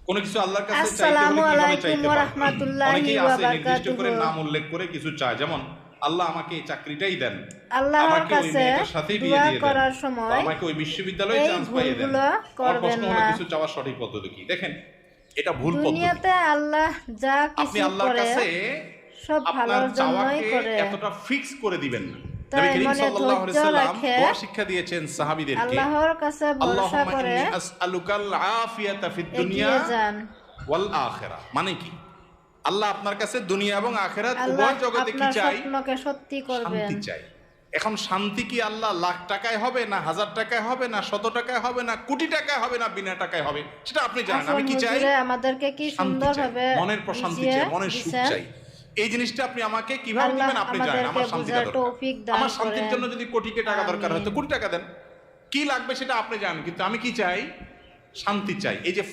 কোনো কিছু আল্লাহর কাছে চাইতে হলে আসসালামু কিভাবে আলাইকুম চাইতে ওয়া পারবেন? রাহমাতুল্লাহি অনেকেই ওয়া আছে নির্দিষ্ট করে বারাকাতুহু। নাম উল্লেখ করে কিছু চায়, যেমন আল্লাহ আমাকে এই চাকরিটাই দেন, আল্লাহর আমাকে ওই কাছে মেয়েটার সাথেই বিয়ে দোয়া দিয়ে দেন, করার বা সময় আমাকে ওই বিশ্ববিদ্যালয়ে এই চান্স পাইয়ে দেন। ভুলগুলো আমার করবেন প্রশ্ন হলো, না। কিছু চাওয়ার সঠিক পদ্ধতি কি? দেখেন, এটা ভুল পদ্ধতি। দুনিয়াতে আল্লাহ যা আপনি কিছু আল্লাহর করে কাছে সব আপনার ভালোর জন্যই চাওয়াকে করে। এতটা ফিক্স করে দিবেন না। নবী তাই করিম মনে সাল্লাল্লাহু আলাইহি ধৈর্য সাল্লাম রাখে দোয়া শিক্ষা দিয়েছেন সাহাবীদেরকে, আল্লাহর কাছে ভরসা আল্লাহুম্মা করে ইন্নী আসআলুকাল আফিয়াতা ফিদ দুনিয়া এগিয়ে যান। ওয়াল আখিরা। মানে কি? আল্লাহ আপনার কাছে দুনিয়া এবং আখিরাত আল্লাহ উভয় জগতে কি আপনার চাই? স্বপ্নকে সত্যি করবেন। শান্তি চাই। এখন শান্তি কি আল্লাহ লাখ টাকায় হবে, না 1000 টাকায় হবে, না 100 টাকায় হবে, না কোটি টাকায় হবে, না বিনা টাকায় হবে? সেটা আপনি জানেন। আসুন আমি কি চাই? হুজুরে আমাদেরকে কি শান্তি চাই, সুন্দরভাবে মনের প্রশান্তি চাই, মনের সুখ দিছেন। চাই। এই জিনিসটা আপনি আমাকে কিভাবে আল্লাহ দিবেন আপনি জানেন। আমাদেরকে আমার শান্তিটা বুঝার দরকার। তৌফিক দান আমার শান্তির করেন। জন্য যদি কোটিকে টাকা দরকার হয় তো আমিন। কোটি টাকা দেন। কি লাগবে সেটা আপনি জানেন, কিন্তু আমি কি চাই? শান্তি চাই। এই যে